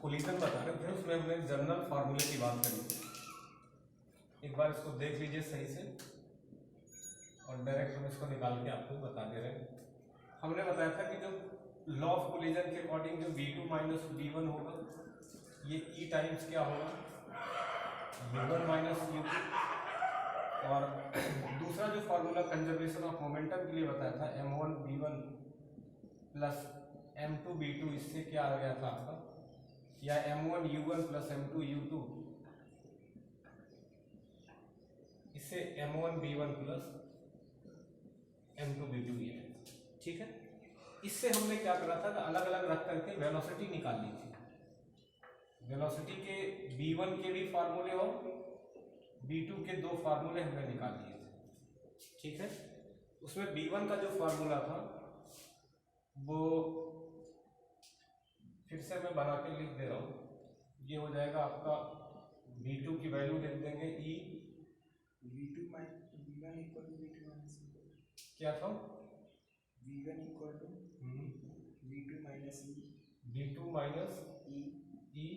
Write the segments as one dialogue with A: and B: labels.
A: Collision बता रहे थे उसमें हमने जनरल फार्मूले की बात करी थी। एक बार इसको देख लीजिए सही से और डायरेक्ट हम इसको निकाल के आपको बता दे रहे हैं। हमने बताया था कि जो लॉ ऑफ कोलिजन के अकॉर्डिंग जो v2 माइनस v1 होगा ये e टाइम्स क्या होगा u1 माइनस u2। और दूसरा जो फार्मूला कंजर्वेशन ऑफ मोमेंटम के लिए बताया था m1 v1 plus m2 v2, इससे क्या आ गया था आपका, या m1 u1 plus m2 u2, इससे m1 v1 plus m2 v2 ये है। ठीक है, इससे हमने क्या करा था, अलग अलग रख करके वेलोसिटी निकाल ली थी। वेलोसिटी के v1 के भी फार्मूले और v2 के दो फार्मूले हमने निकाल लिए थे। ठीक है, उसमें v1 का जो फार्मूला था वो फिर से मैं बना के लिख दे रहा हूँ। ये हो जाएगा आपका v2 की वैल्यू लिख देंगे e
B: v2 v1 equal to v2 minus
A: क्या था
B: v1 equal to v2 minus e
A: v2 minus
B: e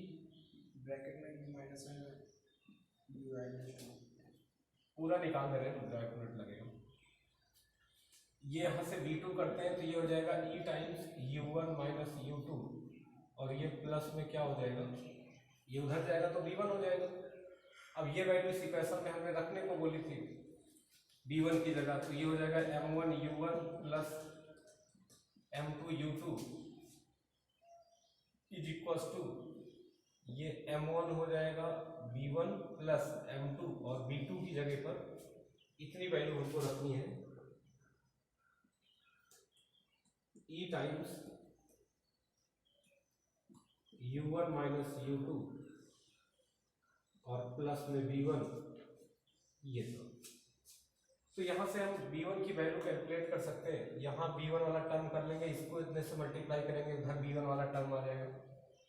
B: bracket में u माइनस 1 u माइनस 2
A: पूरा निकाल दे रहे हैं, 1 मिनट लगेगा। ये यहाँ से v2 करते हैं तो ये हो जाएगा e times u1 minus u2, और ये प्लस में क्या हो जाएगा, ये उधर जाएगा तो v1 हो जाएगा। अब ये वैल्यू इस इक्वेशन में हमने रखने को बोली थी v1 की जगह, तो ये हो जाएगा m1 u1 plus m2 u2 is equals to, ये m1 हो जाएगा v1 प्लस m2, और v2 की जगह पर इतनी वैल्यू हमको रखनी है e times u1 minus u2 और प्लस में v1, ये सब। तो यहाँ से हम v1 की वैल्यू कैलकुलेट कर सकते हैं। यहाँ v1 वाला टर्म कर लेंगे, इसको इतने से मल्टीप्लाई करेंगे, इधर v1 वाला टर्म आ जाएगा।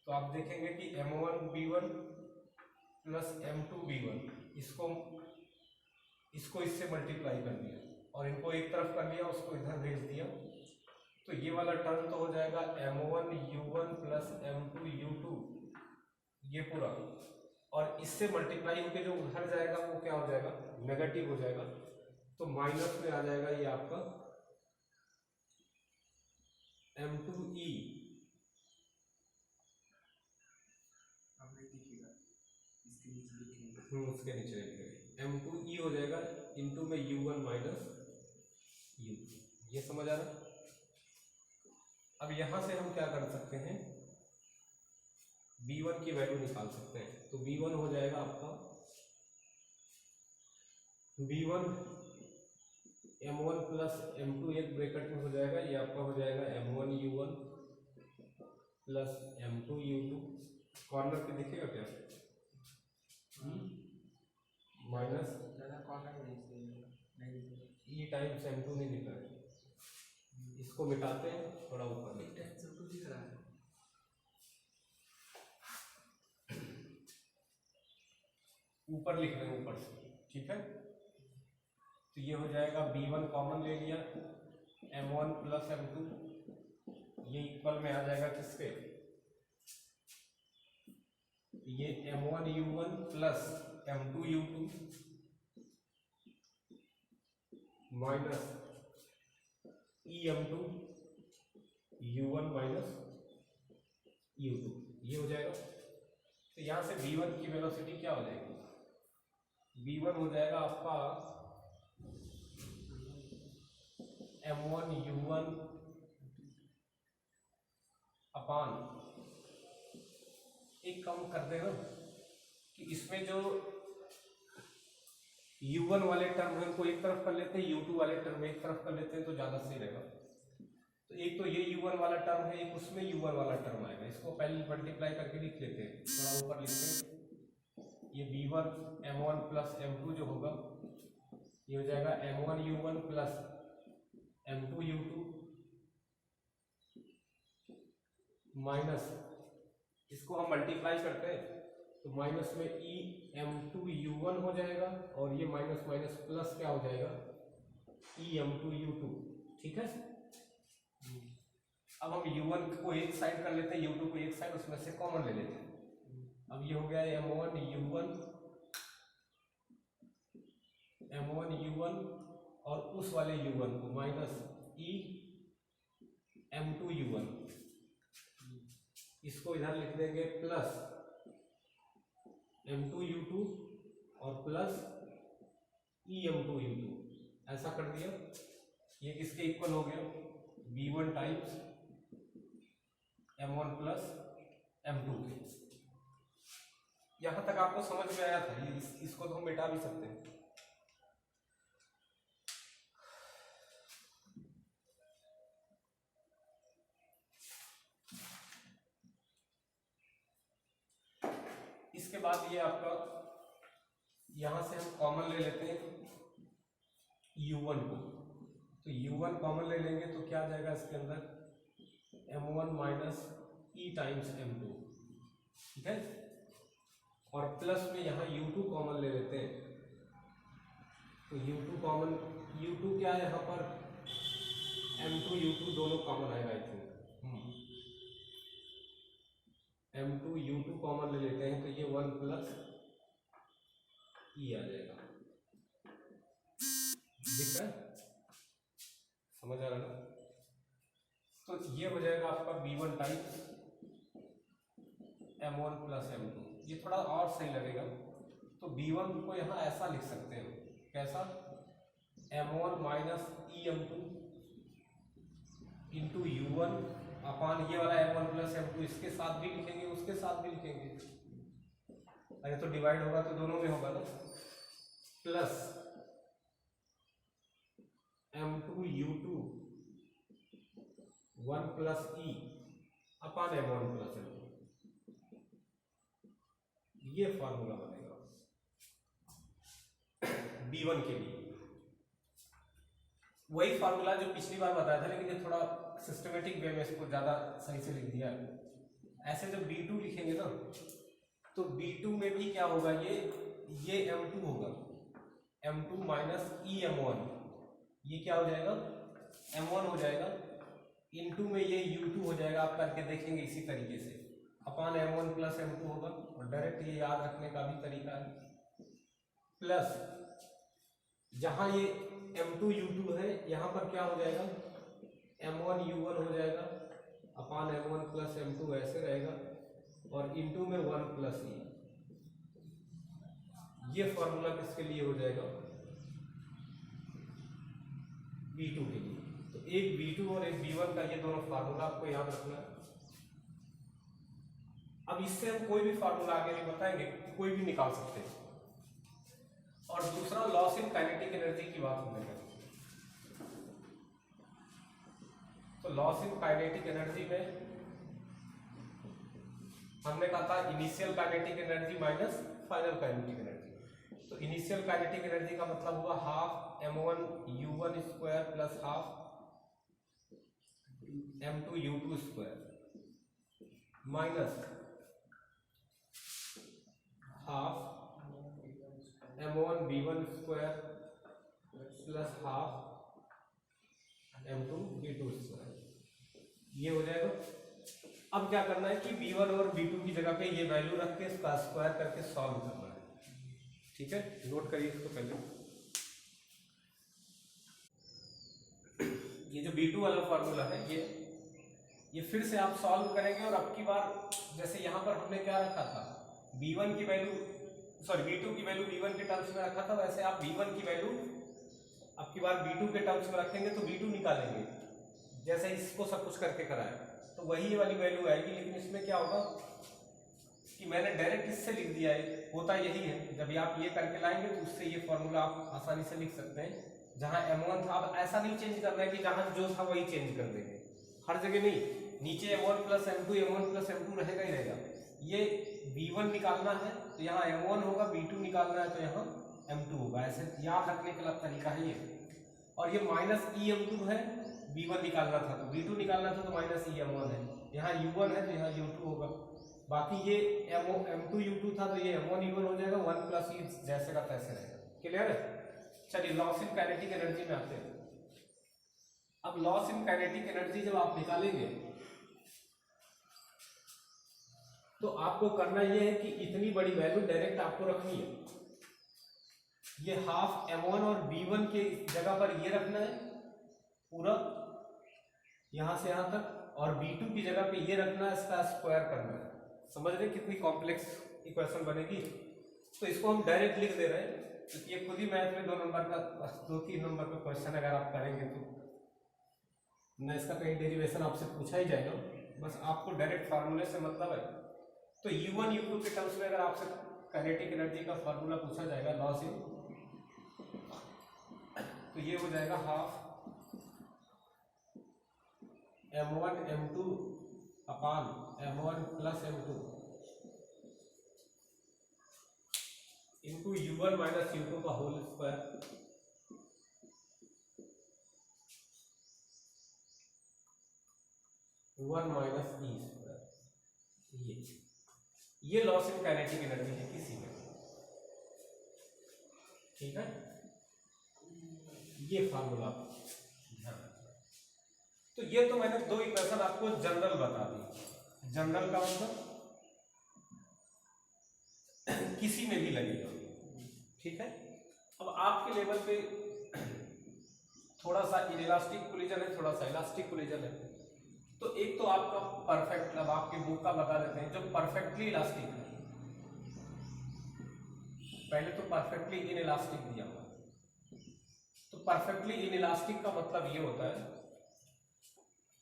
A: तो आप देखेंगे कि m1 v1 plus m2 v1, इसको इससे मल्टीप्लाई कर दिया और इनको एक तरफ कर लिया, उसको इधर भेज दिया, तो ये वाला टर्म तो हो जाएगा m1 u1 plus m2 u2, ये पूरा, और इससे मल्टीप्लाई होकर जो उधर जाएगा वो क्या हो जाएगा, नेगेटिव हो जाएगा, तो माइनस में आ जाएगा ये आपका m2e, उसके नीचे लिखेंगे m2e हो जाएगा इंटू में u1 माइनस u2। ये समझ आ रहा। अब यहां से हम क्या कर सकते हैं, v1 की वैल्यू निकाल सकते हैं। तो v1 हो जाएगा आपका v1 m1 प्लस m2 एक ब्रैकेट में हो जाएगा, ये आपका हो जाएगा m1 u1 plus m2 u2, corner पे दिखेगा क्या, माइनस e टाइम्स m2 नहीं दिख रहा है, इसको मिटाते हैं, थोड़ा ऊपर लिखते हैं, ऊपर लिख रहे हैं ऊपर से। ठीक है, तो ये हो जाएगा v1 कॉमन ले लिया, m1 प्लस m2, ये इक्वल में आ जाएगा किसके, ये m1 u1 plus m2 u2 minus e m2 u1 minus u2, ये हो जाएगा। तो यहां से v1 की वेलोसिटी क्या हो जाएगी, v1 हो जाएगा आपका m1 u1 अपान, एक कम कर देना कि इसमें जो u1 वाले टर्म है उनको एक तरफ कर लेते हैं, u2 वाले टर्म एक तरफ कर लेते हैं, तो ज्यादा सही रहेगा। तो एक तो ये u1 वाला टर्म है, एक उसमें u1 वाला टर्म आएगा, इसको पहले मल्टीप्लाई करके लिख लेते हैं, थोड़ा ऊपर लिखते हैं। ये v1 m1 प्लस m2 जो होगा ये हो जाएगा m1 u1 plus m2 u2 minus, इसको हम मल्टीप्लाई करते हैं तो माइनस में e m2 u1 हो जाएगा, और ये माइनस माइनस प्लस क्या हो जाएगा e m2 u2। ठीक है, अब हम U1 को एक साइड कर लेते हैं, U2 को एक साइड, उसमें से कॉमन ले लेते हैं। अब ये हो गया M1 U1 और उस वाले U1 को माइनस E M2 U1, इसको इधर लिख देंगे प्लस M2 U2 और प्लस E M2 U2, ऐसा कर दिया। ये किसके इक्वल हो गया, B1 times M1 plus M2 के। यहां तक आपको समझ में आया था? इसको तो हम मिटा भी सकते हैं। इसके बाद ये आपका, यहां से हम कॉमन ले लेते हैं U1 को, तो U1 कॉमन ले लेंगे तो क्या आ जाएगा इसके अंदर, M1 minus E times M2, ठीक है। और प्लस में यहाँ U2 कॉमन ले लेते हैं, तो U2 कॉमन, U2 क्या है यहाँ पर, M2 U2 दोनों कॉमन आएगा I think, M2 U2 common ले लेते हैं, तो ये 1 प्लस E आ जाएगा। दिख रहा है, समझ आ रहा है? तो ये हो जाएगा आपका B1 times M1 plus M2। ये थोड़ा और सही लगेगा, तो B1 को यहाँ ऐसा लिख सकते हैं, कैसा, M1 minus E M2 into U1 अपान ये वाला M1 प्लस M2, इसके साथ भी लिखेंगे उसके साथ भी लिखेंगे, अरे तो डिवाइड होगा तो दोनों में होगा ना, plus M2 U2 1 plus E अपान M1 प्लस M2, ये फॉर्मूला बनेगा B1 के लिए। वही फॉर्मूला जो पिछली बार बताया था, लेकिन ये थोड़ा सिस्टमेटिक वे में इसको ज्यादा सही से लिख दिया। ऐसे जब B2 लिखेंगे ना, तो B2 में भी क्या होगा, ये M2 होगा, M2 माइनस E M1, ये क्या हो जाएगा, M1 हो जाएगा, इनटू में ये U2 हो जाएगा, आप करके देखेंगे इसी तरीके से, अपान M1 प्लस M2 होगा, और डायरेक्ट ये याद रखने का भी तरीका है, प्लस जहां ये M2 U2 है, यहां पर क्या हो जाएगा, M1 U1 हो जाएगा, अपान M1 प्लस M2 ऐसे रहेगा, और इनटू में 1 प्लस E। ये फॉर्मूला किसके लिए हो जाएगा, B2 के लिए। तो एक B2 और एक B1 का ये दोनों फार्मूला आपको याद रखना है। अब इससे हम कोई भी फार्मूला आगे भी बताएंगे, कोई भी निकाल सकते हैं। और दूसरा लॉस इन काइनेटिक एनर्जी की बात हमने करी, तो लॉस इन काइनेटिक एनर्जी में हमने कहा था initial kinetic energy minus final kinetic energy. तो इनिशियल काइनेटिक एनर्जी का मतलब हुआ half M1 U1 square plus half M2 U2 square minus half M1 B1 square plus half M2 B2 square, ये हो जाएगा। अब क्या करना है कि B1 और B2 की जगह पे ये वैल्यू रख के इसका स्क्वायर करके सॉल्व करना है, ठीक है। नोट करिए इसको पहले, ये जो B2 वाला फॉर्मूला है, ये फिर से आप सॉल्व करेंगे, और अब की बार जैसे यहाँ पर हमने क्या रखा था, B1 की वैल्यू, सॉरी B2 की वैल्यू B1 के टर्म्स में रखा था, वैसे आप B1 की वैल्यू अब की बार B2 के टर्म्स में रखेंगे, तो B2 निकालेंगे, जैसे इसको सब कुछ करके कराया, तो वही वाली वैल्यू आएगी। लेकिन इसमें क्या होगा कि मैंने डायरेक्ट इससे लिख दिया है, होता यही है, जब आप ये करके लाएंगे तो उससे ये फॉर्मूला आप आसानी से लिख सकते हैं। जहां M1 था, अब ऐसा नहीं चेंज करना है कि जहां जो था वही चेंज कर देंगे, हर जगह नहीं, नीचे M1 प्लस M2 रहेगा ही रहेगा। ये B1 निकालना है तो यहाँ M1 होगा, B2 निकालना है तो यहाँ M2 होगा, ऐसे याद रखने का तरीका है ये। और ये माइनस E M2 है, B1 निकालना था तो B2 निकालना था, तो माइनस E M1 है, यहाँ U1 है तो यहाँ U2 होगा। बाकी ये M2 U2 था तो ये M1 U1 हो जाएगा, 1 प्लस E जैसे का तैसे रहेगा। क्लियर है? चलिए लॉस इन काइनेटिक एनर्जी में आते हैं। अब लॉस इन काइनेटिक एनर्जी जब आप निकालेंगे तो आपको करना यह है कि इतनी बड़ी वैल्यू डायरेक्ट आपको रखनी है। ये हाफ m1 और b1 के जगह पर ये रखना है पूरा यहां से यहां तक, और b2 की जगह पे ये रखना है, इसका स्क्वायर करना है। समझ रहे कितनी कॉम्प्लेक्स इक्वेशन बनेगी। तो इसको हम डायरेक्ट लिख दे रहे हैं क्योंकि ये खुद ही मैथ में 2 नंबर का 2-3 नंबर का क्वेश्चन अगर आप करेंगे तो न इसका कहीं डेरिवेशन आपसे पूछा ही जाएगा, बस आपको डायरेक्ट फार्मूले से मतलब है। तो U1 U2 के टर्म्स में अगर आपसे काइनेटिक एनर्जी का फार्मूला पूछा जाएगा लॉस इन, तो ये हो जाएगा हाफ m1 m2 अपान m1 plus m2 into U1 minus U2 का whole square, one minus E square. ये लॉस इन काइनेटिक एनर्जी है किसी में, ठीक है। ये फार्मूला ध्यान रखना। तो ये तो मैंने 2 इक्वेशन आपको जनरल बता दी। जनरल का मतलब किसी में भी लगेगा, ठीक है। अब आपके लेवल पे थोड़ा सा इनइलास्टिक कोलिजन है, थोड़ा सा इलास्टिक कोलिजन है। तो एक तो आपका परफेक्ट, अब आपकी बुक का बता देते हैं जो परफेक्टली इलास्टिक है। पहले तो परफेक्टली इनइलास्टिक दिया हुआ। तो परफेक्टली इनइलास्टिक का मतलब ये होता है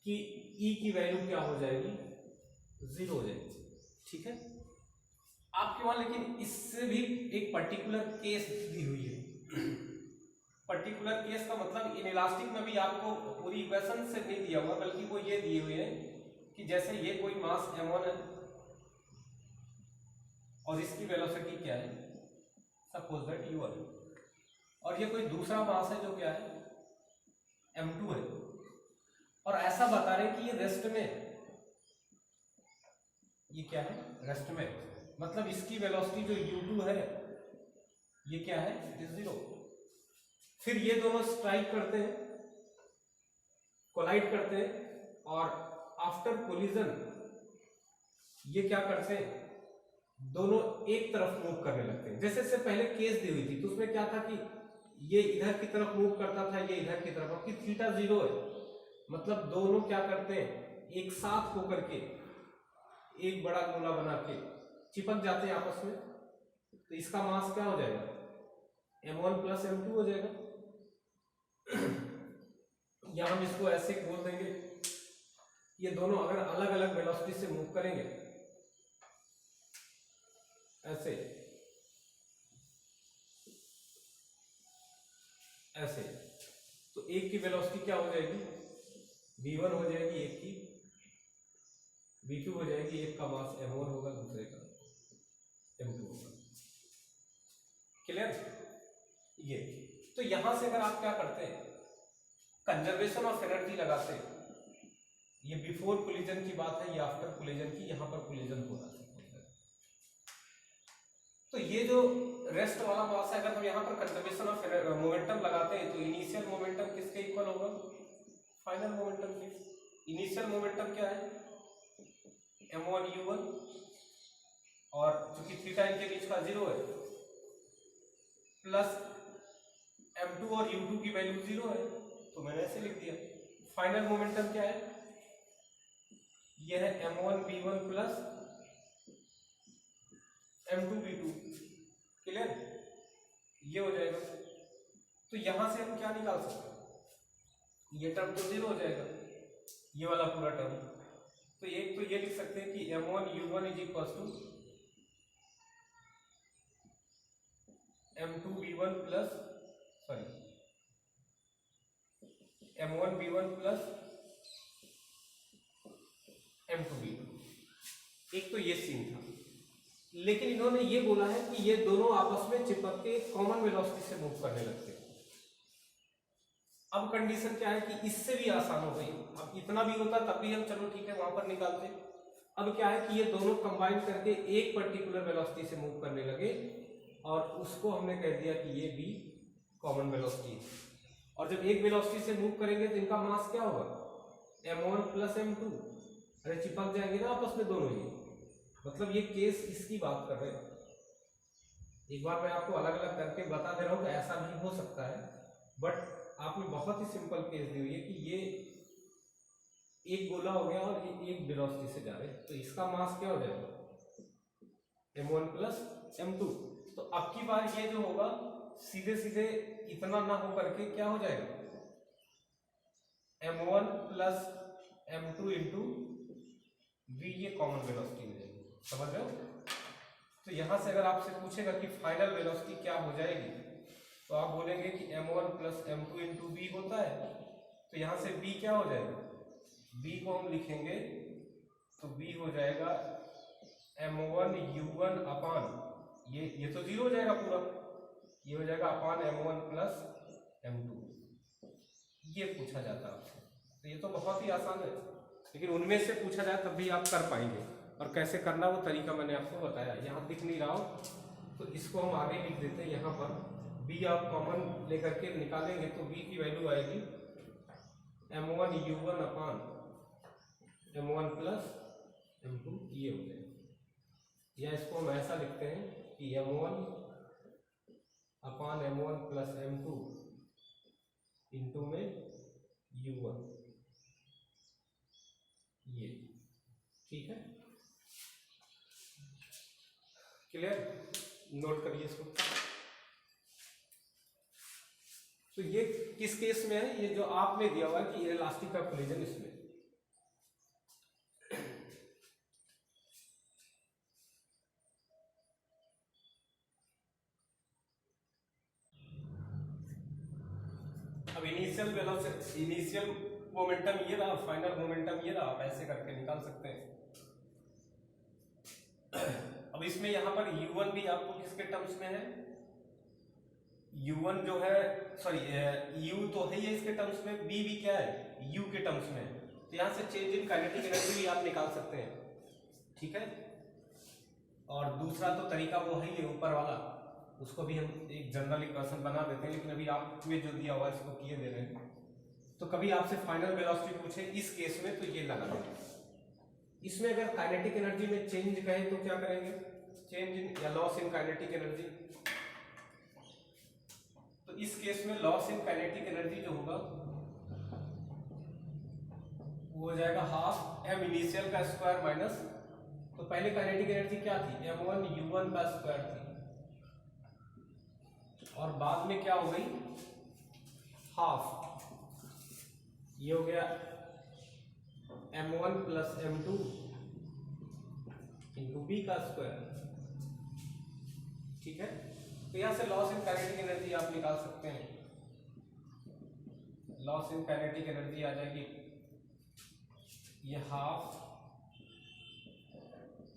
A: कि ई की वैल्यू क्या हो जाएगी, 0 हो जाएगी, ठीक है। आपके वहां लेकिन इससे भी एक पर्टिकुलर केस दी हुई है। पर्टिकुलर केस का मतलब इनइलास्टिक में भी आपको पूरी इक्वेशन से नहीं दिया हुआ, बल्कि वो ये दिए हुए हैं कि जैसे ये कोई मास m1 है और इसकी वेलोसिटी क्या है, सपोज दैट u1, और ये कोई दूसरा मास है जो क्या है m2 है, और ऐसा बता रहे कि ये रेस्ट में, ये क्या है रेस्ट में, मतलब इसकी वेलोसिटी जो u2 है ये क्या है, इट इज 0। फिर ये दोनों स्ट्राइक करते हैं, कोलाइड करते हैं, और आफ्टर कोलिजन ये क्या करते हैं, दोनों एक तरफ मूव करने लगते हैं। जैसे से पहले केस दी हुई थी तो उसमें क्या था कि ये इधर की तरफ मूव करता था, ये इधर की तरफ, क्योंकि थीटा 0 है, मतलब दोनों क्या करते हैं एक साथ होकर के एक बड़ा गोला बना के चिपक जाते हैं आपस में। तो इसका मास क्या हो जाएगा, m1 प्लस m2 हो जाएगा। या हम इसको ऐसे बोल देंगे, ये दोनों अगर अलग अलग वेलोसिटी से मूव करेंगे ऐसे ऐसे, तो एक की वेलोसिटी क्या हो जाएगी, v1 हो जाएगी, एक की v2 हो जाएगी, एक का मास m1 होगा, दूसरे का m2 होगा। क्लियर। ये तो यहां से अगर आप क्या करते हैं, कंजर्वेशन ऑफ एनर्जी लगाते हैं। ये बिफोर कोलिजन की बात है, ये आफ्टर कोलिजन की, यहां पर कोलिजन हो रहा है। तो ये जो रेस्ट वाला मास है, अगर हम यहाँ पर कंजर्वेशन ऑफ मोमेंटम लगाते हैं तो इनिशियल मोमेंटम किसके इक्वल होगा, फाइनल मोमेंटम के। इनिशियल मोमेंटम क्या है, m1 u1, और चूंकि थीटा इनके बीच का 0 है, प्लस m2 और u2 की वैल्यू 0 है, तो मैंने ऐसे लिख दिया। फाइनल मोमेंटम क्या है, यह है m1 v1 plus m2 v2। Clear, ये हो जाएगा। तो यहां से हम क्या निकाल सकते हैं, ये टर्म तो 0 हो जाएगा, ये वाला पूरा टर्म। तो एक तो ये लिख सकते हैं कि m1 u1 is equal to m2 v1 plus m1 v1 plus m2 v2। एक तो ये सीन था, लेकिन इन्होंने ये बोला है कि ये दोनों आपस में चिपक के कॉमन वेलोसिटी से मूव करने लगते हैं। अब कंडीशन क्या है कि इससे भी आसान हो गई। अब इतना भी होता तब भी हम चलो ठीक है वहां पर निकालते। अब क्या है कि ये दोनों कंबाइन करके एक पर्टिकुलर वेलोसिटी से मूव करने लगे, और उसको हमने कह दिया कि ये भी कॉमन वेलोसिटी है। और जब एक वेलोसिटी से मूव करेंगे तो इनका मास क्या होगा, m1 प्लस m2। अरे चिपक जाएंगे ना आपस में दोनों ही, मतलब ये केस इसकी बात कर रहे हैं। एक बार मैं आपको अलग अलग करके बता दे रहा हूँ कि ऐसा भी हो सकता है, बट आपने बहुत ही सिंपल केस दी हुई है कि ये एक गोला हो गया और ये एक वेलोसिटी से जा रहे हैं, तो इसका मास क्या हो जाएगा, m1 प्लस m2। तो अब की बार ये जो होगा सीधे सीधे इतना ना हो करके क्या हो जाएगा, m1 plus m2 into v, ये कॉमन वेलोसिटी हो जाएगी, समझ रहे हो। तो यहां से अगर आपसे पूछेगा कि फाइनल वेलोसिटी क्या हो जाएगी, तो आप बोलेंगे कि m1 plus m2 into v होता है। तो यहां से v क्या हो जाएगा, v को हम लिखेंगे तो v हो जाएगा m1 u1 अपान, ये तो जीरो हो जाएगा पूरा, ये हो जाएगा अपान m1 प्लस m2। ये पूछा जाता है आपसे, तो ये तो बहुत ही आसान है, लेकिन उनमें से पूछा जाए तब भी आप कर पाएंगे। और कैसे करना वो तरीका मैंने आपको बताया, यहाँ दिख नहीं रहा हो तो इसको हम आगे लिख देते हैं। यहाँ पर b आप कॉमन लेकर के निकालेंगे तो b की वैल्यू आएगी m1 u1 अपान m1 प्लस m2, ये हो जाएगा। या इसको हम ऐसा लिखते हैं कि m1 अपान m1 प्लस m2 इंटू में u1, ये ठीक है, क्लियर, नोट करिए इसको। तो ये किस केस में है, ये जो आप में दिया हुआ है कि इलास्टिक का कोलिजन, इसमें अब इनिशियल वेलोसिटी, इनिशियल मोमेंटम ये रहा, फाइनल मोमेंटम ये रहा, आप ऐसे करके निकाल सकते हैं। अब इसमें यहाँ पर u1 भी आपको किसके टर्म्स में है, u1 जो है, सॉरी u तो है ये इसके टर्म्स में, b भी क्या है, u के टर्म्स में। तो यहाँ से चेंज इन काइनेटिक एनर्जी भी आप निकाल सकते हैं, ठीक है। और दूसरा तो तरीका वो है ये ऊपर वाला, उसको भी हम एक जनरल इक्वेशन बना देते हैं, लेकिन अभी आप में जो दिया हुआ है इसको किए दे रहे हैं। तो कभी आपसे फाइनल वेलोसिटी पूछे इस केस में तो ये लगा देंगे। इसमें अगर काइनेटिक एनर्जी में चेंज कहें तो क्या करेंगे, चेंज इन या लॉस इन काइनेटिक एनर्जी। तो इस केस में लॉस इन काइनेटिक एनर्जी जो होगा वो हो जाएगा हाफ m इनिशियल का स्क्वायर माइनस, तो पहले काइनेटिक एनर्जी क्या थी, m1 u1 का स्क्वायर थी, और बाद में क्या हो गई, हाफ, ये हो गया m1 plus m2 into b का स्क्वायर, ठीक है। तो यहां से लॉस इन काइनेटिक एनर्जी आप निकाल सकते हैं। लॉस इन काइनेटिक एनर्जी आ जाएगी, ये हाफ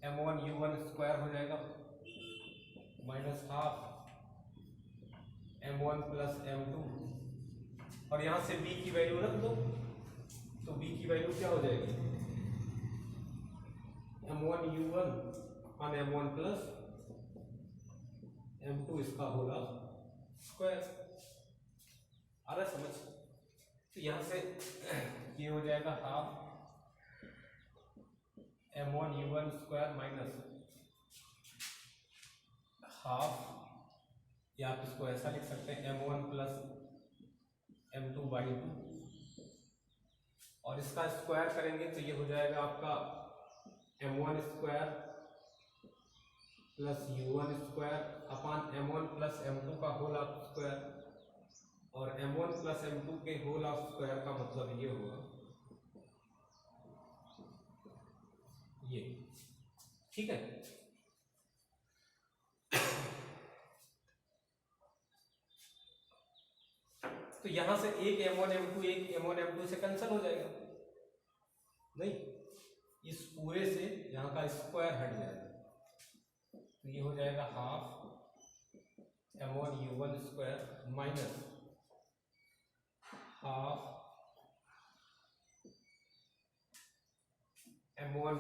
A: m1 u1 स्क्वायर हो जाएगा minus half m1 plus m2, और यहां से b की वैल्यू रख दो, तो b की वैल्यू क्या हो जाएगी, m1 u1 अपान m1 प्लस m2 इसका होगा स्क्वायर। आ रहा है समझ। तो यहां से ये हो जाएगा half m1 u1 square minus half, या आप इसको ऐसा लिख सकते हैं m1 प्लस m2 बाई 2, और इसका स्क्वायर करेंगे तो ये हो जाएगा आपका m1 square plus u1 square upon m1 plus m2 का होल ऑफ स्क्वायर, और m1 प्लस m2 के होल ऑफ स्क्वायर का मतलब ये होगा ये, ठीक है। तो यहां से एक m1 m2 एक m1 m2 से कैंसिल हो जाएगा, नहीं, इस पूरे से यहां का स्क्वायर हट जाएगा, तो ये हो जाएगा half m1 u1 square minus half m1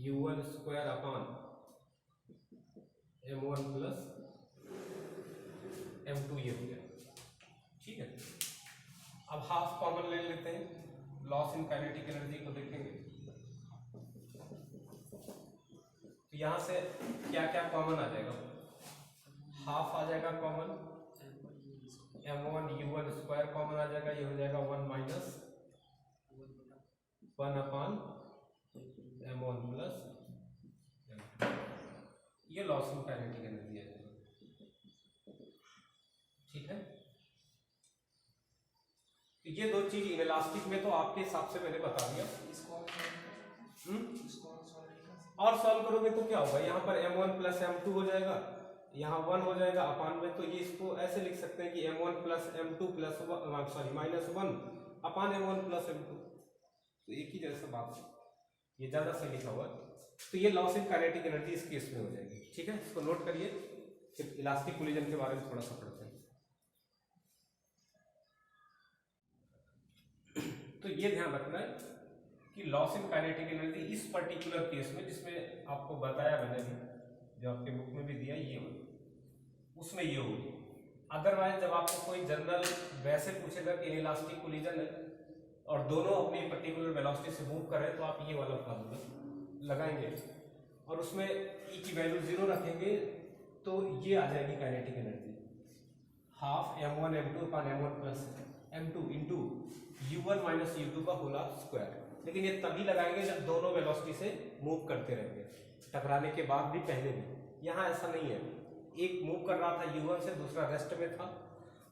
A: u1 square upon m1 plus m2, ये हो गया। ठीक है, अब हाफ कॉमन ले लेते हैं, लॉस इन काइनेटिक एनर्जी को देखेंगे। तो यहां से क्या क्या कॉमन आ जाएगा, हाफ आ जाएगा common, m1 u1 square common आ जाएगा, ये हो जाएगा 1 माइनस 1 अपान m1 प्लस m2, ये लॉस इन काइनेटिक एनर्जी आ जाएगा। ठीक है, तो ये दो चीज इनलास्टिक में तो आपके हिसाब से मैंने बता दिया। और सॉल्व करोगे तो क्या होगा, यहाँ पर m1 प्लस m2 हो जाएगा, यहाँ 1 हो जाएगा अपान में, तो ये इसको ऐसे लिख सकते हैं कि m1 plus m2 plus sorry minus 1 अपान m1 प्लस m2, तो एक ही जैसा बात, ये ज्यादा सही लिखा हुआ है। तो ये लॉस इन काइनेटिक एनर्जी इस केस में हो जाएगी। ठीक है, इसको नोट करिए, फिर इलास्टिक कोलिजन के बारे में थोड़ा सा पढ़ते हैं। तो ये ध्यान रखना है कि लॉस इन काइनेटिक एनर्जी इस पर्टिकुलर केस में, जिसमें आपको बताया मैंने भी, जो आपके बुक में भी दिया, ये हो, उसमें ये होगी। अदरवाइज जब आपको कोई जनरल वैसे पूछेगा कि इलास्टिक कोलिजन है और दोनों अपनी पर्टिकुलर वेलोसिटी से मूव कर रहे हैं, तो आप ये वाला फार्मूला लगाएंगे और उसमें ई की वैल्यू 0 रखेंगे, तो ये आ जाएगी kinetic energy, half m1 m2 अपान m1 plus m2 into u1 minus u2 का होल स्क्वायर। लेकिन ये तभी लगाएंगे जब दोनों वेलोसिटी से मूव करते रहेंगे, टकराने के बाद भी, पहले भी। यहाँ ऐसा नहीं है, एक मूव कर रहा था u1 से, दूसरा रेस्ट में था,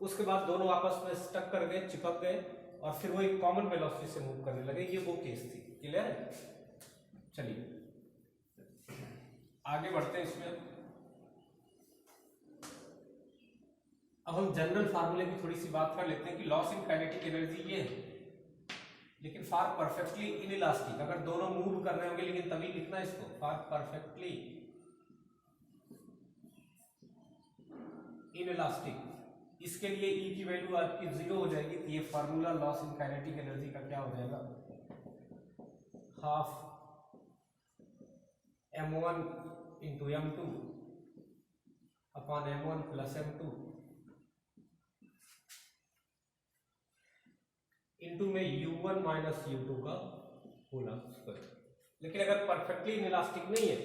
A: उसके बाद दोनों आपस में स्टक कर गए, चिपक गए, और फिर वो एक कॉमन वेलोसिटी से मूव करने लगे। ये वो केस थी। क्लियर है? चलिए आगे बढ़ते हैं इसमें। अब हम जनरल फार्मूले की थोड़ी सी बात कर लेते हैं कि लॉस इन काइनेटिक एनर्जी ये है, लेकिन फार परफेक्टली इनइलास्टिक। अगर दोनों मूव कर रहे होंगे, लेकिन तभी लिखना इसको फार परफेक्टली इनइलास्टिक। इसके लिए ई की वैल्यू आपकी 0 हो जाएगी, तो ये formula loss in kinetic energy का क्या हो जाएगा, half m1 into m2 upon m1 plus m2 into में u1 माइनस u2 का होल स्क्वायर। लेकिन अगर परफेक्टली इनइलास्टिक नहीं है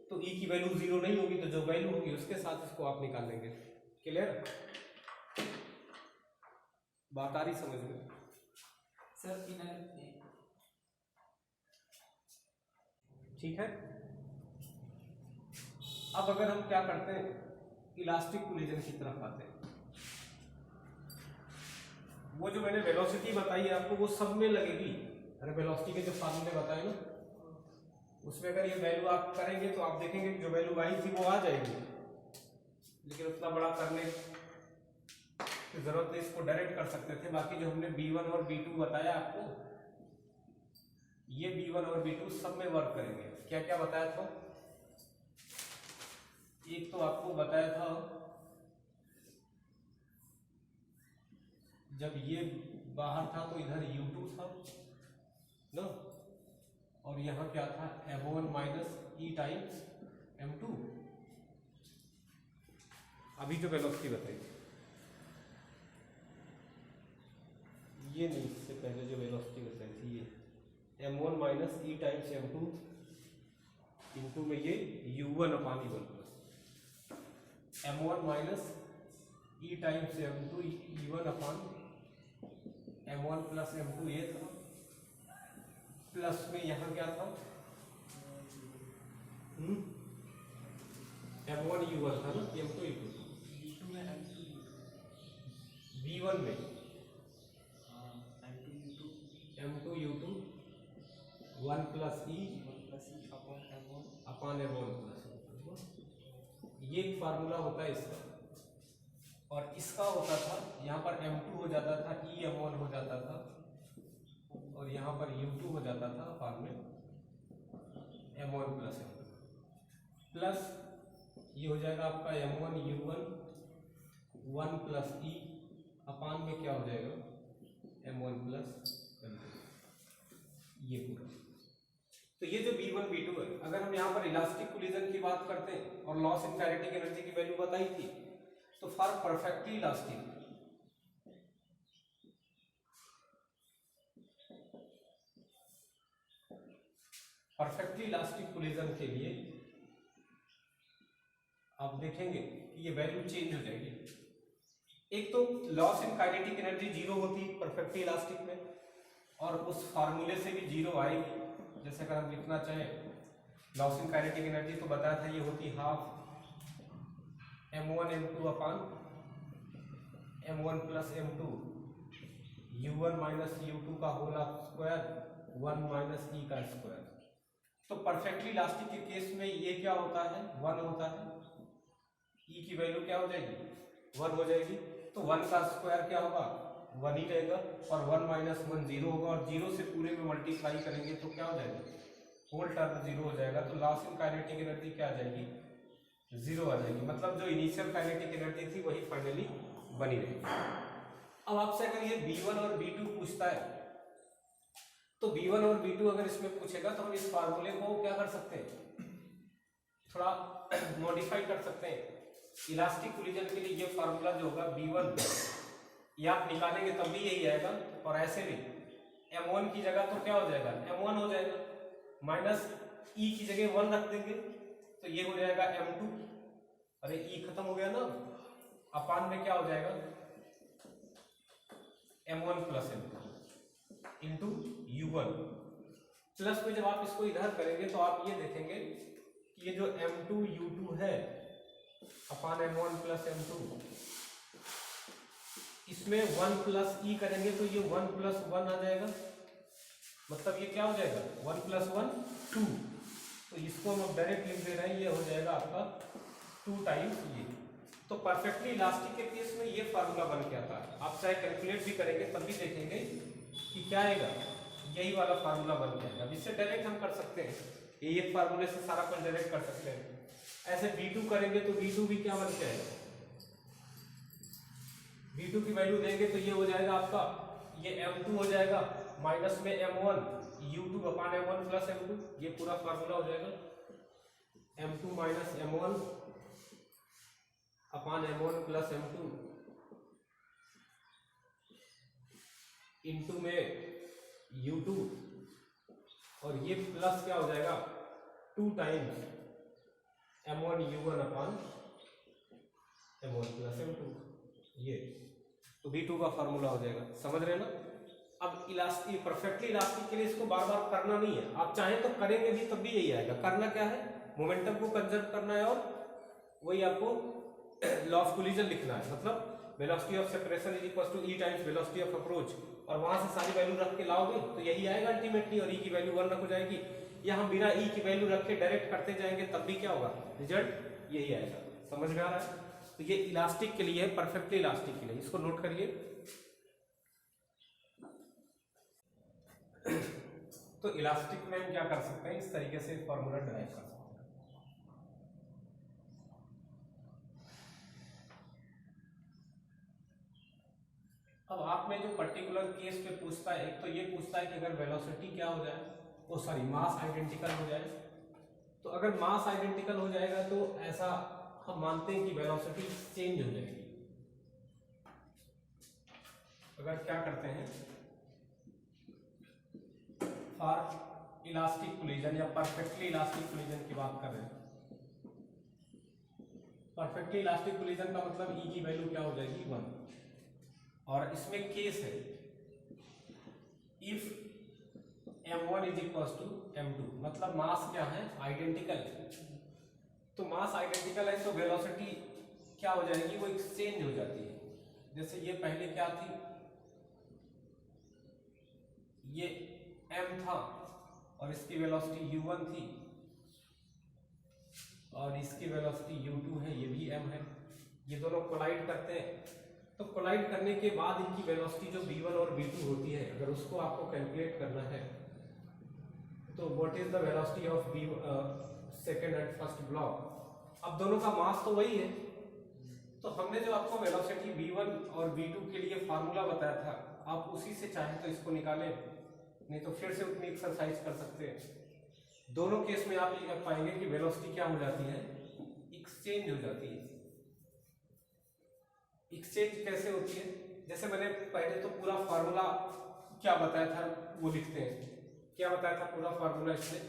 A: तो ई की वैल्यू 0 नहीं होगी, तो जो वैल्यू होगी उसके साथ इसको आप निकाल लेंगे। क्लियर? बात आ रही समझ में?
B: सर
A: ठीक है। अब अगर हम क्या करते हैं, इलास्टिक कोलिजन की तरफ आते हैं। वो जो मैंने वेलोसिटी बताई है आपको, वो सब में लगेगी। अरे वेलोसिटी के जो फार्मूले बताए ना, उसमें अगर ये वैल्यू आप करेंगे तो आप देखेंगे कि जो वैल्यू आई थी वो आ जाएगी, लेकिन उतना बड़ा करने की जरूरत नहीं, इसको डायरेक्ट कर सकते थे। बाकी जो हमने B1 और B2 बताया आपको, ये B1 और B2 सब में वर्क करेंगे। क्या क्या बताया था? एक तो आपको बताया था जब ये बाहर था तो इधर U2 था ना, और यहाँ क्या था, m1 माइनस ई टाइम्स m2। अभी जो वेलोसिटी बताई, ये नहीं, इससे पहले जो वेलोसिटी बताई थी, ये m1 माइनस ई टाइम्स m2 इंटू में ये u1 अपान u1 प्लस m1 माइनस ई टाइम्स m2 u1 अपान m1 प्लस m2, ये था। प्लस में यहाँ क्या था, m1 u1 था ना, m2 u2 B1 में m2 u2 1 प्लस ई अपॉन m1 प्लस। ये एक फार्मूला होता है इसका, और इसका होता था, यहाँ पर m2 हो जाता था, ई m1 हो जाता था, और यहाँ पर u2 हो जाता था अपान में m1 प्लस m2 प्लस ये हो जाएगा आपका m1 u1 1 प्लस ई अपान में क्या हो जाएगा, m1 प्लस m2, ये पूरा। तो ये जो B1 B2 है, अगर हम यहाँ पर इलास्टिक कोलिजन की बात करते हैं और लॉस इन काइनेटिक एनर्जी की वैल्यू बताई थी, तो for perfectly elastic perfectly elastic collision के लिए आप देखेंगे कि ये वैल्यू चेंज हो जाएगी। एक तो loss in kinetic energy zero होती है परफेक्टली इलास्टिक में, और उस फार्मूले से भी जीरो आएगी। जैसे अगर हम लिखना चाहें लॉस इन काइनेटिक एनर्जी तो बताया था ये होती हाफ m1 m2 अपान m1 plus m2 u1 minus u2 का होल स्क्वायर 1 माइनस e का स्क्वायर। तो परफेक्टली इलास्टिक के केस में ये क्या होता है 1 होता है, e की वैल्यू क्या हो जाएगी 1 हो जाएगी। तो 1 का स्क्वायर क्या होगा 1 ही रहेगा, और 1 माइनस 1 जीरो होगा, और जीरो से पूरे में मल्टीप्लाई करेंगे तो क्या हो जाएगा होल टर्म जीरो हो जाएगा। तो लॉस इन काइनेटिक एनर्जी क्या आ जाएगी जीरो आ जाएगी, मतलब जो इनिशियल काइनेटिक एनर्जी थी वही फाइनली बनी रहेगी। अब आपसे अगर ये B1 और B2 पूछता है तो B1 और B2 अगर इसमें पूछेगा तो हम इस फार्मूले को क्या कर सकते हैं थोड़ा मॉडिफाई कर सकते हैं। इलास्टिक कोलिजन के लिए ये फार्मूला जो होगा B1 ये आप निकालेंगे तब भी यही आएगा, और ऐसे भी M1 की जगह तो क्या हो जाएगा M1 हो जाएगा, माइनस E की जगह 1 रख देंगे तो ये हो जाएगा M2। अरे E खत्म हो गया ना, अपान में क्या हो जाएगा M1 plus M2 into U1। Plus में जब आप इसको इधर करेंगे तो आप ये देखेंगे कि ये जो M2 U2 है अपान M1 प्लस M2, इसमें 1 प्लस E करेंगे तो ये 1 प्लस 1 आ जाएगा, मतलब ये क्या हो जाएगा 1 प्लस 1 2। तो इसको हम डायरेक्ट लिख दे रहे हैं, ये हो जाएगा आपका 2 टाइम्स ये। तो परफेक्टली इलास्टिक के केस में ये फार्मूला बन के आता है। आप चाहे कैलकुलेट भी करेंगे तब भी देखेंगे कि क्या आएगा यही वाला फार्मूला बन के आएगा। इससे डायरेक्ट हम कर सकते हैं, ये एक फार्मूले से सारा कुछ डायरेक्ट कर सकते हैं। ऐसे B2 करेंगे तो B2 भी क्या बन के आएगा, B2 की वैल्यू देंगे तो ये हो जाएगा आपका ये M2 हो जाएगा माइनस में M1 U2 अपान M1 प्लस M2, ये पूरा फार्मूला हो जाएगा M2 माइनस M1 अपान M1 प्लस M2 इंटू में U2, और ये प्लस क्या हो जाएगा 2 टाइम्स M1 U1 अपान M1 प्लस M2, ये तो B2 का फार्मूला हो जाएगा। समझ रहे हैं ना। अब इलास्टिक परफेक्टली इलास्टिक के लिए इसको बार बार करना नहीं है, आप चाहें तो करेंगे भी तब भी यही आएगा। करना क्या है मोमेंटम को कंजर्व करना है, और वही आपको लॉ ऑफ कोलिजन लिखना है, मतलब velocity of separation is equal to E times velocity of approach, और वहां से सारी वैल्यू रख के लाओगे तो यही आएगा अल्टीमेटली, और E की वैल्यू 1 रख हो जाएगी। या हम बिना E की वैल्यू रख के डायरेक्ट करते जाएंगे तब भी क्या होगा रिजल्ट यही आएगा। समझ में आ रहा है। तो ये इलास्टिक के लिए है, परफेक्टली इलास्टिक के लिए, इसको नोट करिए। तो इलास्टिक में हम क्या कर सकते हैं, इस तरीके से फॉर्मूला डिराइव कर सकते हैं। अब आप में जो पर्टिकुलर केस पे पूछता है, एक तो ये पूछता है कि अगर वेलोसिटी क्या हो जाए, वो सॉरी मास आइडेंटिकल हो जाए, तो अगर मास आइडेंटिकल हो जाएगा तो ऐसा हम मानते हैं कि वेलोसिटी चेंज हो जाएगी। अगर क्या करते हैं फॉर इलास्टिक कोलिजन या परफेक्टली इलास्टिक कोलिजन की बात कर रहे हैं, परफेक्टली इलास्टिक कोलिजन का मतलब E की वैल्यू क्या हो जाएगी 1, और इसमें केस है if M1 is equal to M2, मतलब मास क्या है आइडेंटिकल है। तो मास आइडेंटिकल है तो वेलोसिटी क्या हो जाएगी वो एक्सचेंज हो जाती है। जैसे ये पहले क्या थी, ये M था और इसकी वेलोसिटी U1 थी, और इसकी वेलोसिटी U2 है, ये भी M है। ये दोनों कोलाइड करते हैं, तो कोलाइड करने के बाद इनकी वेलोसिटी जो V1 और V2 होती है, अगर उसको आपको कैलकुलेट करना है तो what is the velocity of second and first block. अब दोनों का मास तो वही है, तो हमने जो आपको वेलोसिटी V1 और V2 के लिए फार्मूला बताया था, आप उसी से चाहे तो इसको निकालें, नहीं तो फिर से उतनी एक्सरसाइज कर सकते हैं। दोनों केस में आप ये पाएंगे कि वेलोसिटी क्या हो जाती है एक्सचेंज हो जाती है। एक्सचेंज कैसे होती है, जैसे मैंने पहले तो पूरा फार्मूला क्या बताया था वो लिखते हैं। क्या बताया था पूरा फार्मूला इसमें,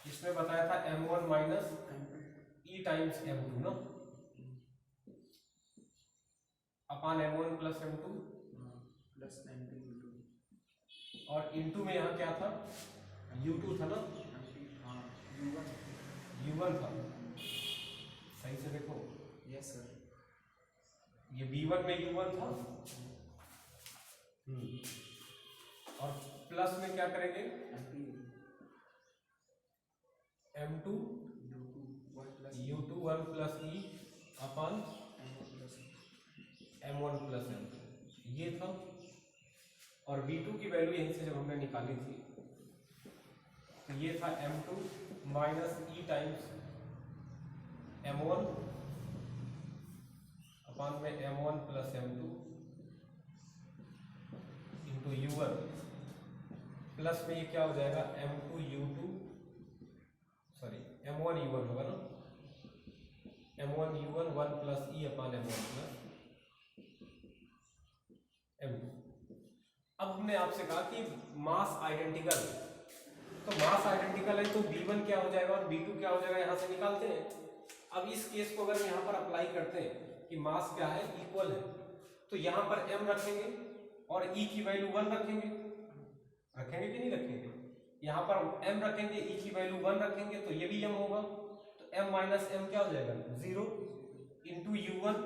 A: इसमें बताया था m1 minus
B: M2
A: e times m2 ना, अपान m1 plus m2,
B: plus M2 U2
A: और इनटू में यहाँ क्या था, u2 था ना,
B: हाँ U1
A: u1 था। सही से देखो,
B: यस सर
A: ये b1 में u1 था, और प्लस में क्या करेंगे, m2 u2 1 प्लस e अपान m1 प्लस m2 ये था। और v2 की वैल्यू यहीं से जब हमने निकाली थी तो ये था m2 minus e times m1 अपान में m1 plus m2 into u1 plus में ये क्या हो जाएगा m2 u2 sorry m1 u1 होगा ना, m1 u1 1 प्लस e अपान m1 प्लस m2। अब हमने आपसे कहा कि मास आइडेंटिकल, तो मास आइडेंटिकल है तो v1 क्या हो जाएगा और v2 क्या हो जाएगा, यहां से निकालते हैं। अब इस केस को अगर यहां पर अप्लाई करते हैं कि मास क्या है, इक्वल है, तो यहां पर m रखेंगे और e की वैल्यू 1 रखेंगे, रखेंगे कि नहीं रखेंगे, यहां पर m रखेंगे, e की वैल्यू 1 रखेंगे, तो ये भी m होगा, तो m माइनस m क्या हो जाएगा 0 इंटू u1,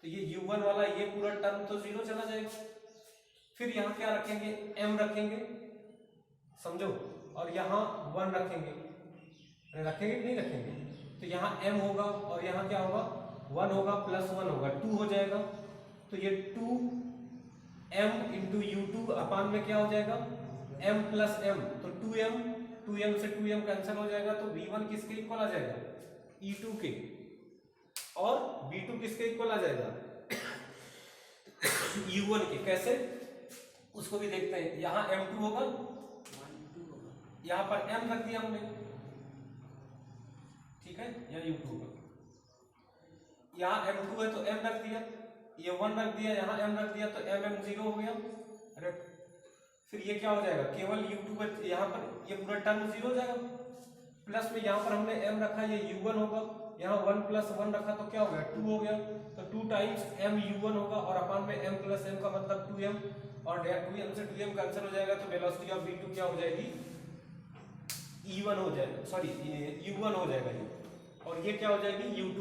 A: तो ये u1 वाला ये पूरा टर्म तो 0 चला जाएगा। फिर यहाँ क्या रखेंगे, m रखेंगे, समझो, और यहाँ 1 रखेंगे, रखेंगे कि नहीं रखेंगे, तो यहाँ m होगा और यहाँ क्या होगा 1 होगा प्लस 1 होगा 2 हो जाएगा, तो ये 2m इंटू u2 अपान में क्या हो जाएगा m प्लस m, तो 2m से 2m कैंसिल हो जाएगा, तो v1 किसके इक्वल आ जाएगा e2 के, और v2 किसके इक्वल आ जाएगा u1 के। कैसे, उसको भी देखते हैं। यहाँ m2 होगा, यहाँ पर m रख दिया हमने, ठीक है, यहाँ u2 होगा, यहाँ m2 है तो m रख दिया, ये 1 रख दिया, यहाँ m रख दिया, तो m 0 हो गया। अरे फिर ये क्या हो जाएगा, केवल u2 है, यहाँ पर ये पूरा टर्म 0 हो जाएगा, प्लस में यहाँ पर हमने m रखा, ये u1 होगा, यहाँ 1 प्लस 1 रखा तो क्या हो गया 2 हो गया, तो 2 टाइम्स m u1 होगा, और अपान में m प्लस m का मतलब 2m, और 2m से 2m कैंसिल हो जाएगा, तो वेलोसिटी ऑफ v2 क्या हो जाएगी e1 हो जाएगा, सॉरी u1 हो जाएगा ये, और ये क्या हो जाएगी u2।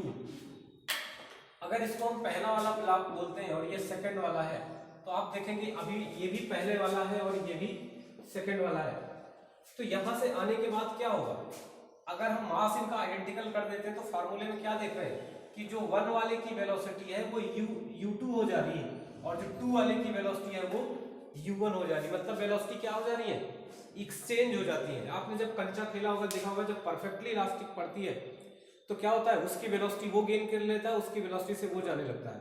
A: अगर इसको हम पहला वाला ब्लॉक बोलते हैं और ये सेकंड वाला है, तो आप देखेंगे अभी ये भी पहले वाला है और ये भी सेकंड वाला है, तो यहां से आने के बाद क्या होगा, अगर हम मास इनका आइडेंटिकल कर देते हैं तो फार्मूले में क्या देख रहे हैं कि जो 1 वाले की वेलोसिटी है वो u2 हो जा रही है, और जो 2 वाले की वेलोसिटी है वो u1 हो जा रही है, मतलब वेलोसिटी क्या हो जा रही है, एक्सचेंज हो जाती है। आपने जब कंचा खेला होगा, देखा होगा, जब परफेक्टली इलास्टिक पड़ती है तो क्या होता है, उसकी वेलोसिटी वो गेन कर लेता है, उसकी वेलोसिटी से वो जाने लगता है,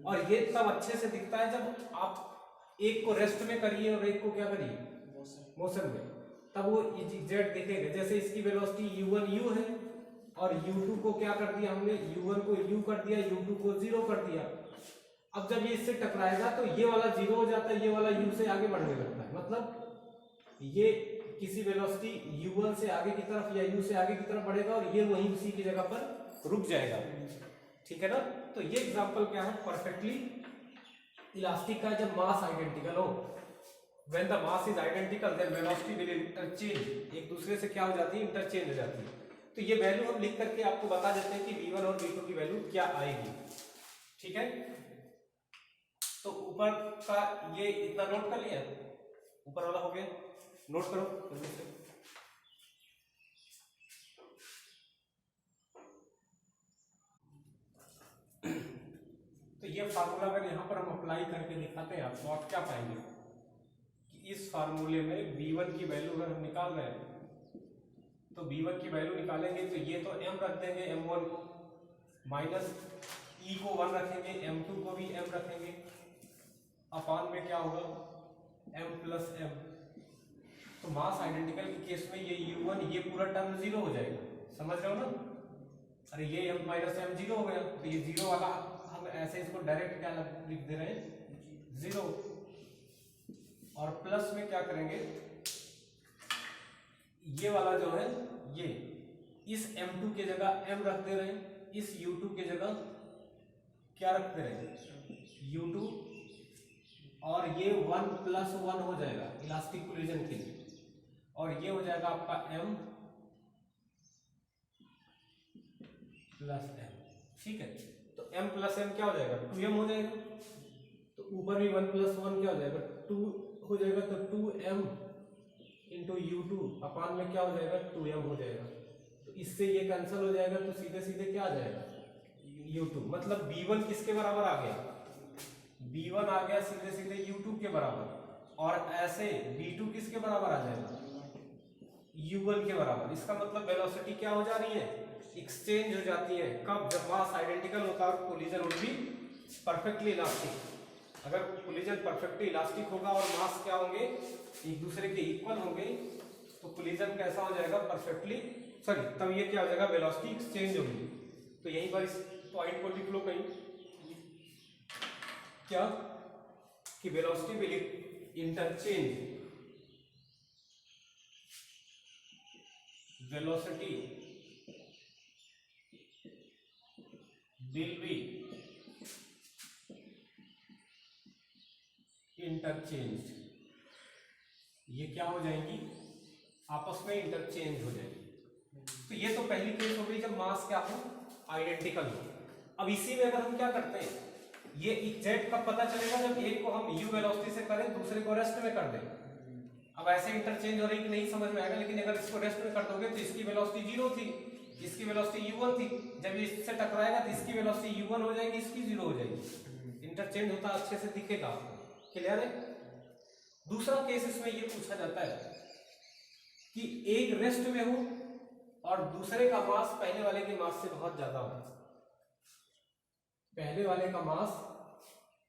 A: और ये तब अच्छे से दिखता है जब आप एक को रेस्ट में करिए और एक को क्या करिए मोशन में, तब वो जेड दिखेगा। जैसे इसकी वेलोसिटी u1 u है और u2 को क्या कर दिया हमने, u1 को u कर दिया, u2 को 0 कर दिया। अब जब ये इससे टकराएगा तो ये वाला 0 हो जाता है, ये वाला u से आगे बढ़ने लगता है, मतलब ये किसी वेलोसिटी u1 से आगे की तरफ या u से आगे की तरफ बढ़ेगा और ये वहीं उसी की जगह पर रुक जाएगा, ठीक है ना। तो ये एग्जांपल क्या है, परफेक्टली इलास्टिक का, जब मास आइडेंटिकल हो, when the mass is identical then velocity will interchange, एक दूसरे से क्या हो जाती है, इंटरचेंज हो जाती है। तो ये वैल्यू हम लिख करके आपको बता देते हैं कि v1 और v2 की वैल्यू क्या आएगी, ठीक है। तो ऊपर का ये इतना नोट कर लिया, ऊपर वाला हो गया, नोट करो जल्दी से। तो ये फार्मूला अगर यहाँ पर हम अप्लाई करके दिखाते हैं आपको, आप क्या पाएंगे कि इस फार्मूले में v1 की वैल्यू अगर हम निकाल रहे हैं तो v1 की वैल्यू निकालेंगे तो ये तो m रख देंगे m1 को, माइनस e को 1 रखेंगे, m2 को भी m रखेंगे, अपान में क्या होगा m प्लस m। तो मास आइडेंटिकल के केस में ये u1 ये पूरा टर्म 0 हो जाएगा, समझ रहे हो ना। अरे ये m माइनस m 0 हो गया, तो ये 0 वाला हम ऐसे इसको डायरेक्ट क्या लिख दे रहे हैं 0, और प्लस में क्या करेंगे, ये वाला जो है ये इस M2 के जगह M रख दे रहे हैं, इस U2 के जगह क्या रख दे रहे हैं U2, और ये 1+1 हो जाएगा इलास्टिक कोलिजन के लिए, और ये हो जाएगा आपका M प्लस M। ठीक है, तो M प्लस M क्या हो जाएगा 2M हो जाएगा, तो ऊपर भी 1+1 क्या हो जाएगा 2 हो जाएगा, तो 2M इंटू U2 अपान में क्या हो जाएगा 2M हो जाएगा। तो इससे ये कैंसिल हो जाएगा, तो सीधे सीधे क्या आ जाएगा U2, मतलब B1 किसके बराबर आ गया, B1 आ गया सीधे सीधे U2 के बराबर, और ऐसे B2 किसके बराबर आ जाएगा U1 के बराबर। इसका मतलब वेलोसिटी क्या हो जा रही है, एक्सचेंज हो जाती है। कब, जब मास आइडेंटिकल होता है और collision would be perfectly elastic. अगर कोलिजन परफेक्टली इलास्टिक होगा और मास क्या होंगे एक दूसरे के इक्वल होंगे, तो कोलिजन कैसा हो जाएगा परफेक्टली, सॉरी तब ये क्या हो जाएगा वेलोसिटी एक्सचेंज होगी। तो यहीं पर इस पॉइंट को लिख लो कहीं, क्या कि velocity will interchange, velocity will be interchange, ये क्या हो जाएंगी आपस में इंटरचेंज हो जाएगी। तो ये तो पहली केस हो गई जब मास क्या हो आइडेंटिकल हो। अब इसी में अगर हम क्या करते हैं, ये एग्जैक्ट कब पता चलेगा, जब एक को हम u वेलोसिटी से करें दूसरे को रेस्ट में कर दें। अब ऐसे इंटरचेंज हो रही कि नहीं समझ में आएगा, लेकिन अगर इसको रेस्ट में कर दोगे तो इसकी वेलोसिटी 0 थी, इसकी वेलोसिटी u1 थी, जब ये इससे टकराएगा तो इसकी वेलोसिटी u1 हो जाएगी, इसकी 0 हो जाएगी। इंटरचेंज होता अच्छे से दिखेगा आपको, क्लियर है। दूसरा केस इसमें ये पूछा जाता है कि एक रेस्ट में हो और दूसरे का मास पहले वाले के मास से बहुत ज्यादा हो, पहले वाले का मास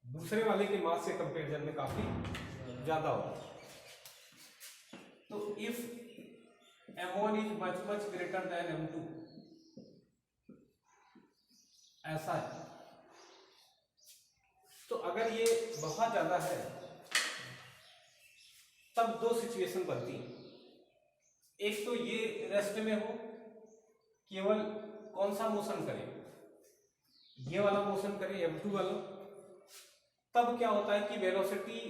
A: दूसरे वाले के मास से कंपैरिजन में काफी ज्यादा हो। तो if M1 is much greater than M2, ऐसा है। तो अगर ये बहुत ज्यादा है तब दो सिचुएशन बनती है। एक तो ये रेस्ट में हो, केवल कौन सा मोशन करे, ये वाला मोशन करे M2 वाला, तब क्या होता है कि वेलोसिटी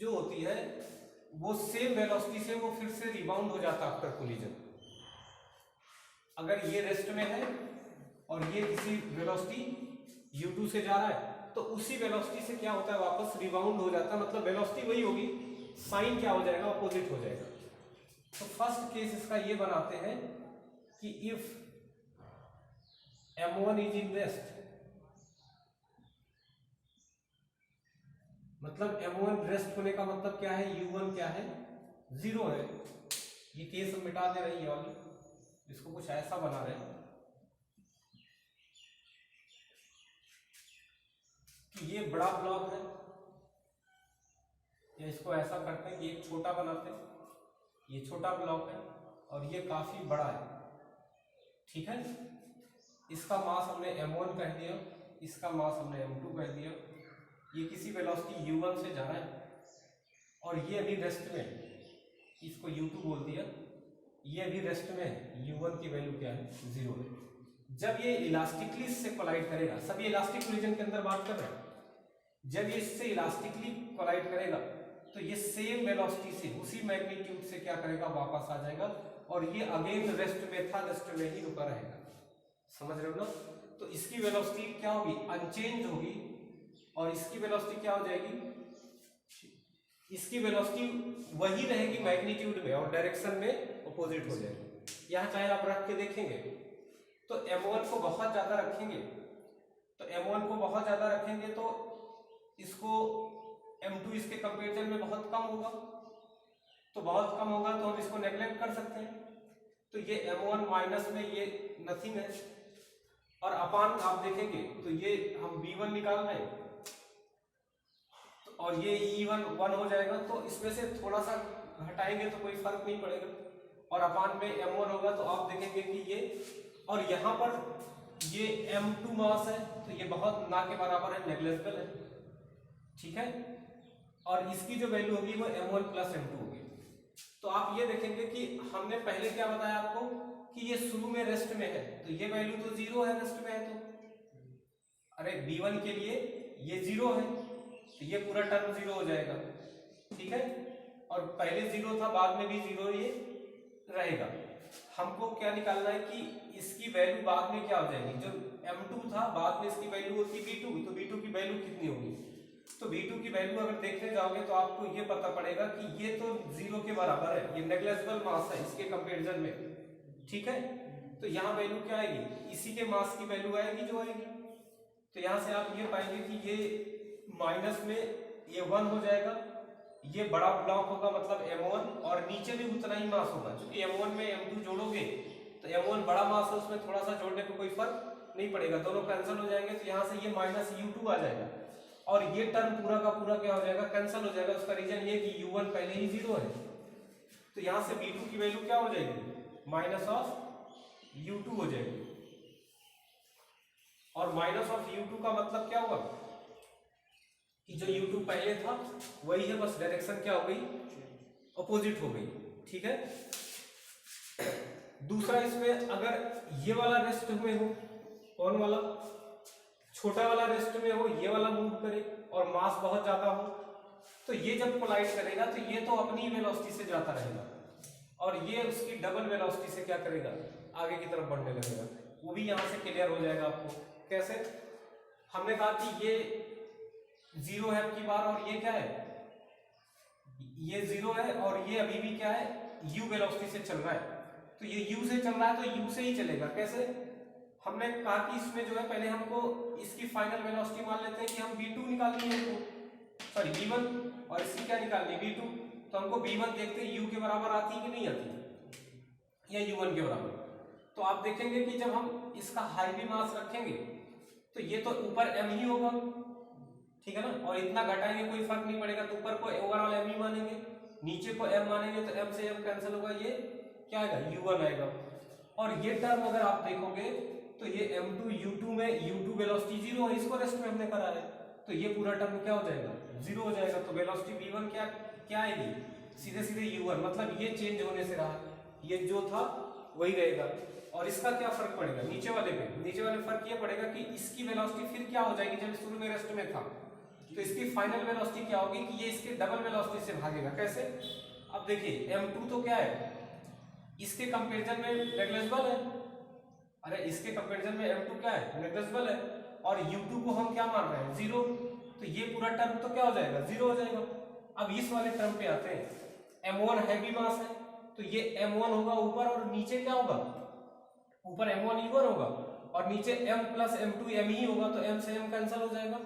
A: जो होती है वो सेम वेलोसिटी से वो फिर से रिबाउंड हो जाता है आफ्टर कोलिजन। अगर ये रेस्ट में है और ये किसी वेलोसिटी u2 से जा रहा है, तो उसी वेलोसिटी से क्या होता है वापस रिबाउंड हो जाता है, मतलब वेलोसिटी वही होगी, साइन क्या हो जाएगा अपोजिट हो जाएगा। तो फर्स्ट केस इसका ये बनाते हैं कि if M1 is in rest, मतलब M1 रेस्ट होने का मतलब क्या है, U1 क्या है 0 है। ये केस हम मिटा दे रही है वाली, इसको कुछ ऐसा बना रहे हैं कि ये बड़ा ब्लॉक है, या इसको ऐसा करते हैं कि एक छोटा बनाते हैं, ये छोटा ब्लॉक है और ये काफी बड़ा है, ठीक है। इसका मास हमने M1 कह दिया, इसका मास हमने M2 कह दिया। ये किसी वेलोसिटी U1 से जा रहा है और ये अभी रेस्ट में, इसको U2 बोल दिया, ये अभी रेस्ट में है, U1 की वैल्यू क्या है 0 है। जब ये इलास्टिकली इससे कोलाइड करेगा, सब ये इलास्टिक कोलिजन के अंदर बात कर रहे हैं, जब ये इससे इलास्टिकली कोलाइड करेगा तो ये सेम वेलोसिटी से उसी मैग्नीट्यूड से क्या करेगा वापस आ जाएगा, और ये अगेन रेस्ट में था, रेस्ट में ही रुका रहेगा, समझ रहे हो ना। तो इसकी वेलोसिटी क्या होगी अनचेंज होगी, और इसकी वेलोसिटी क्या हो जाएगी, इसकी वेलोसिटी वही रहेगी मैग्नीट्यूड में और डायरेक्शन में अपोजिट हो जाएगी। यहाँ चाहे आप रख के देखेंगे तो M1 को बहुत ज्यादा रखेंगे, तो M1 को बहुत ज्यादा रखेंगे तो इसको M2 इसके कंपेरिजन में बहुत कम होगा, तो बहुत कम होगा तो हम इसको नेग्लेक्ट कर सकते हैं। तो ये M1 माइनस में ये नथिंग है, और अपान आप देखेंगे तो ये हम B1 निकाल रहे हैं और ये E1 1 हो जाएगा, तो इसमें से थोड़ा सा हटाएंगे तो कोई फर्क नहीं पड़ेगा, और अपान में M1 होगा तो आप देखेंगे कि ये, और यहाँ पर ये M2 मास है तो ये बहुत ना के बराबर है, नेग्लिजिबल है, ठीक है। और इसकी जो वैल्यू होगी वो M1 प्लस M2 होगी, तो आप ये देखेंगे कि हमने पहले क्या बताया आपको कि ये शुरू में रेस्ट में है, तो ये वैल्यू तो 0 है, रेस्ट में है तो अरे b1 के लिए ये 0 है, तो ये पूरा टर्म 0 हो जाएगा, ठीक है। और पहले 0 था, बाद में भी 0 ये रहेगा। हमको क्या निकालना है कि इसकी वैल्यू बाद में क्या हो जाएगी, जो m2 था बाद में इसकी वैल्यू होती b2, तो b2 की वैल्यू कितनी होगी, तो b2 की वैल्यू अगर देखने जाओगे तो आपको ये पता पड़ेगा कि ये तो 0 के बराबर है, ये नेग्लिजिबल मास है इसके कंपैरिजन में, ठीक है। तो यहाँ वैल्यू क्या आएगी, इसी के मास की वैल्यू आएगी जो आएगी। तो यहाँ से आप ये पाएंगे कि ये माइनस में ये 1 हो जाएगा, ये बड़ा ब्लॉक होगा मतलब m1, और नीचे भी उतना ही मास होगा, क्योंकि m1 में m2 जोड़ोगे तो m1 बड़ा मास है, उसमें थोड़ा सा जोड़ने पे कोई फर्क नहीं पड़ेगा, दोनों कैंसिल हो जाएंगे। तो यहाँ से ये माइनस u2 आ जाएगा और ये टर्म पूरा का पूरा क्या हो जाएगा, कैंसिल हो जाएगा। उसका रीजन ये कि u1 पहले ही 0 है, तो यहाँ से b2 की वैल्यू क्या हो जाएगी, माइनस ऑफ u2 हो जाएगी। और माइनस ऑफ u2 का मतलब क्या हुआ कि जो u2 पहले था वही है, बस डायरेक्शन क्या हो गई, अपोजिट हो गई, ठीक है। दूसरा, इसमें अगर ये वाला रेस्ट में हो, कौन वाला, छोटा वाला रेस्ट में हो, ये वाला मूव करे और मास बहुत ज्यादा हो, तो ये जब कोलाइड करेगा तो ये तो अपनी वेलोसिटी से जाता रहेगा और ये उसकी डबल वेलोसिटी से क्या करेगा, आगे की तरफ बढ़ने लगेगा। वो भी यहाँ से क्लियर हो जाएगा आपको। कैसे, हमने कहा कि ये 0 है आपकी बार, और ये क्या है, ये 0 है, और ये अभी भी क्या है, u वेलोसिटी से चल रहा है, तो ये u से चल रहा है तो u से ही चलेगा। कैसे, हमने कहा कि इसमें जो है पहले हमको इसकी फाइनल वेलोसिटी मान लेते हैं कि हम v2 निकालनी है, सॉरी v1, और इसकी क्या निकालनी है, v2। तो हमको v1 देखते हैं u के बराबर आती है कि नहीं आती, या u1 के बराबर। तो आप देखेंगे कि जब हम इसका हाई भी मास रखेंगे तो ये तो ऊपर m ही होगा, ठीक है ना, और इतना घटाएंगे कोई फर्क नहीं पड़ेगा, तो ऊपर को ओवरऑल m ही मानेंगे, नीचे को m मानेंगे, तो m से m कैंसिल होगा, ये क्या आएगा, u1 आएगा। और ये टर्म अगर आप देखोगे तो ये m2 u2 में u2 वेलोसिटी 0 है, इसको रेस्ट में हमने करा है, तो ये पूरा टर्म क्या हो जाएगा, 0 हो जाएगा। तो वेलोसिटी v1 क्या आएगी, सीधे सीधे u1, मतलब ये चेंज होने से रहा, ये जो था वही रहेगा। और इसका क्या फर्क पड़ेगा, नीचे वाले पे, नीचे वाले फर्क ये पड़ेगा कि इसकी वेलोसिटी फिर क्या हो जाएगी, जब शुरू में रेस्ट में था तो इसकी फाइनल वेलोसिटी क्या होगी कि ये इसके डबल वेलोसिटी से भागेगा। कैसे, अब देखिए m2 तो क्या है, इसके कंपैरिजन में नेग्लिजिबल है, अरे इसके कंपैरिजन में m2 क्या है, नेग्लिजिबल है, और u2 को हम क्या मान रहे हैं, 0, तो ये पूरा टर्म तो क्या हो जाएगा, 0 हो जाएगा। अब इस वाले टर्म पे आते हैं, m1 हैवी मास है, तो ये m1 होगा ऊपर, और नीचे क्या होगा, ऊपर m1 u1 होगा, और नीचे m प्लस m2 m ही होगा, तो m से m कैंसिल हो जाएगा,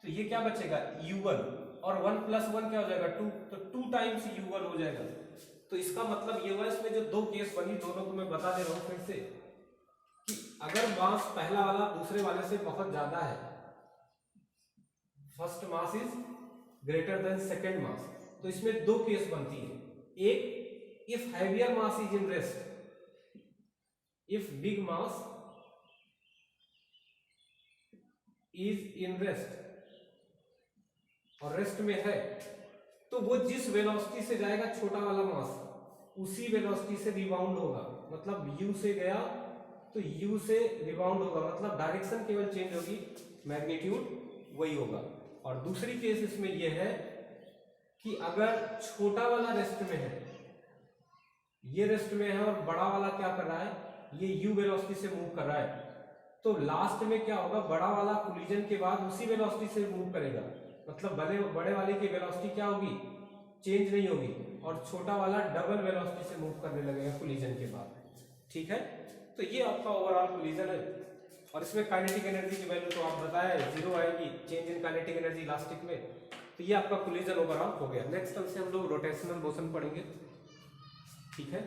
A: तो ये क्या बचेगा, u1, और 1 प्लस 1 क्या हो जाएगा, 2, तो 2 टाइम्स u1 हो जाएगा। तो इसका मतलब ये हुआ, इसमें जो दो केस बनी, दोनों को मैं बता दे रहा हूं फिर से, कि अगर मास पहला वाला दूसरे वाले से बहुत ज्यादा है, first mass is greater than second mass, तो इसमें दो केस बनती है। एक, if heavier mass is in rest, if big mass is in rest, और रेस्ट में है, तो वो जिस वेलोसिटी से जाएगा छोटा वाला मास, उसी वेलोसिटी से रिबाउंड होगा, मतलब u से गया तो u से रिबाउंड होगा, मतलब डायरेक्शन केवल चेंज होगी, मैग्नीट्यूड वही होगा। और दूसरी केस इसमें यह है कि अगर छोटा वाला रेस्ट में है, ये रेस्ट में है, और बड़ा वाला क्या कर रहा है, ये u वेलोसिटी से मूव कर रहा है, तो लास्ट में क्या होगा, बड़ा वाला कोलिजन के बाद उसी वेलोसिटी से मूव करेगा, मतलब बड़े वाले की वेलोसिटी क्या होगी, चेंज नहीं होगी, और छोटा वाला डबल वेलोसिटी से मूव करने लगेगा कोलिजन के बाद, ठीक है। तो ये आपका ओवरऑल कोलिजन है, और इसमें काइनेटिक एनर्जी की वैल्यू तो आप बताया 0 आएगी, change in kinetic energy elastic में, तो ये आपका कोलिजन ओवरऑल हो गया। नेक्स्ट टर्म से हम लोग रोटेशनल मोशन पढ़ेंगे, ठीक है।